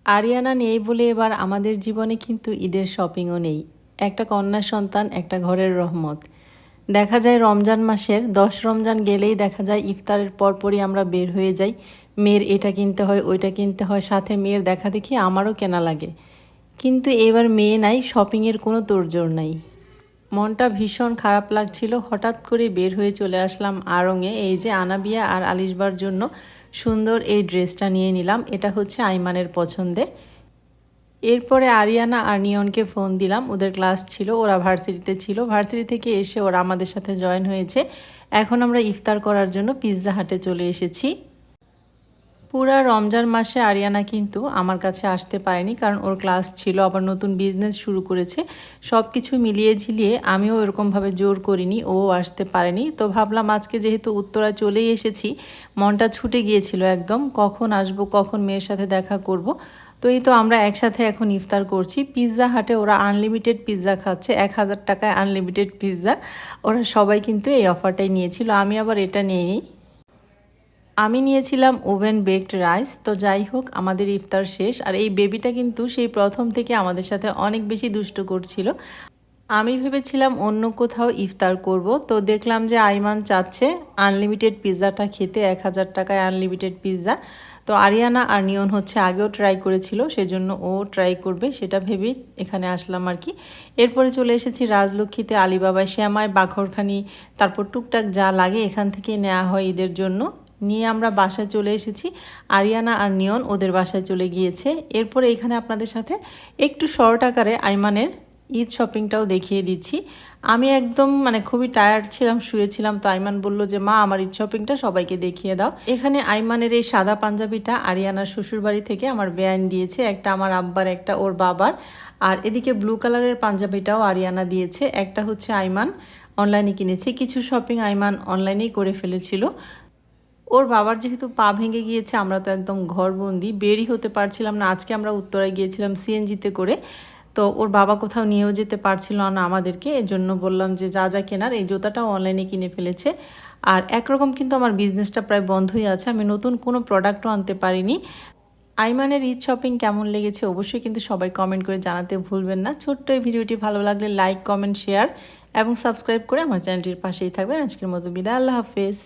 আরিয়ানা নেই বলে এবার আমাদের জীবনে কিন্তু ঈদের শপিংও নেই। একটা কন্যা সন্তান একটা ঘরের রহমত। দেখা যায় রমজান মাসের 10 রমজান গেলেই দেখা যায় ইফতারের পরপরই আমরা বের হয়ে যাই। মেয়ের এটা কিনতে হয়, ওইটা কিনতে হয়, সাথে মেয়ের দেখা দেখি আমারও কেনা লাগে। কিন্তু এবার মেয়ে নাই, শপিংয়ের কোনো তোড়জোড় নাই। মনটা ভীষণ খারাপ লাগছিল। হঠাৎ করে বের হয়ে চলে আসলাম আড়ংয়ে। এই যে আনাবিয়া আর আলিশবার জন্য সুন্দর এই ড্রেসটা নিয়ে নিলাম। এটা হচ্ছে আইমানের পছন্দে। এরপরে আরিয়ানা আর নিয়নকে ফোন দিলাম, ওদের ক্লাস ছিল, ওরা ভার্সিটিতে ছিল। ভার্সিটি থেকে এসে ওরা আমাদের সাথে জয়েন হয়েছে। এখন আমরা ইফতার করার জন্য পিৎজা হাটে চলে এসেছি। পুরা রমজান মাসে আরিয়ানা কিন্তু আমার কাছে আসতে পারেনি, কারণ ওর ক্লাস ছিল, আবার নতুন বিজনেস শুরু করেছে। সব কিছু মিলিয়ে ঝিলিয়ে আমিও এরকমভাবে জোর করিনি, ও আসতে পারেনি। তো ভাবলাম আজকে যেহেতু উত্তরায় চলেই এসেছি, মনটা ছুটে গিয়েছিল একদম, কখন আসব, কখন মেয়ের সাথে দেখা করব। তো এই তো আমরা একসাথে এখন ইফতার করছি। পিৎজা হাটে ওরা আনলিমিটেড পিৎজা খাচ্ছে, 1000 টাকায় আনলিমিটেড পিৎজা। ওরা সবাই কিন্তু এই অফারটাই নিয়েছিল, আমি আবার এটা নিইনি। আমি নিয়েছিলাম ওভেন বেকড রাইস। তো যাই হোক, আমাদের ইফতার শেষ। আর এই বেবিটা কিন্তু সেই প্রথম থেকে আমাদের সাথে অনেক বেশি দুষ্ট করছিল। আমি ভেবেছিলাম অন্য কোথাও ইফতার করব, তো দেখলাম যে আইমান চাচ্ছে আনলিমিটেড পিৎজাটা খেতে, 1000 টাকায় আনলিমিটেড পিৎজা। তো আরিয়ানা আর নিয়ন হচ্ছে আগেও ট্রাই করেছিল, সেজন্য ও ট্রাই করবে সেটা ভেবেই এখানে আসলাম আর কি। এরপরে চলে এসেছি রাজলক্ষ্মীতে, আলিবাবায় শ্যামাই, বাঘরখানি, তারপর টুকটাক যা লাগে এখান থেকে নেওয়া হয় ঈদের জন্য। নিয়ে আমরা বাসায় চলে এসেছি। আরিয়ানা আর নিয়ন ওদের বাসায় চলে গিয়েছে। এরপরে এখানে আপনাদের সাথে একটু শর্ট আকারে আইমানের ঈদ শপিংটাও দেখিয়ে দিচ্ছি। আমি একদম খুবই টায়ার্ড ছিলাম, শুয়েছিলাম। তো আইমান বলল যে মা, আমার ঈদ শপিংটা সবাইকে দেখিয়ে দাও। এখানে আইমানের এই সাদা পাঞ্জাবিটা আরিয়ানার শ্বশুরবাড়ি থেকে আমার বেআইন দিয়েছে, একটা আমার আব্বার, একটা ওর বাবার। আর এদিকে ব্লু কালারের পাঞ্জাবিটাও আরিয়ানা দিয়েছে, একটা হচ্ছে আইমান অনলাইনে কিনেছে। কিছু শপিং আইমান অনলাইনেই করে ফেলেছিল। ওর বাবার যেহেতু পা ভেঙে গিয়েছে, আমরা তো একদম ঘরবন্দি, বেরই হতে পারছিলাম না। আজকে আমরা উত্তরায় গিয়েছিলাম সিএনজিতে করে। তো ওর বাবা কোথাও নিয়েও যেতে পারছিল না আমাদেরকে, এজন্য বললাম যে যা যা কেনার, এই জুতাটাও অনলাইনে কিনে ফেলেছে। আর একরকম কিন্তু আমার বিজনেসটা প্রায় বন্ধই আছে, আমি নতুন কোনো প্রোডাক্টও আনতে পারিনি। আইমানের ঈদ শপিং কেমন লেগেছে অবশ্যই কিন্তু সবাই কমেন্ট করে জানাতে ভুলবেন না। ছোট্ট এই ভিডিওটি ভালো লাগলে লাইক, কমেন্ট, শেয়ার এবং সাবস্ক্রাইব করে আমার চ্যানেলটির পাশেই থাকবেন। আজকের মতো বিদায়, আল্লাহ হাফেজ।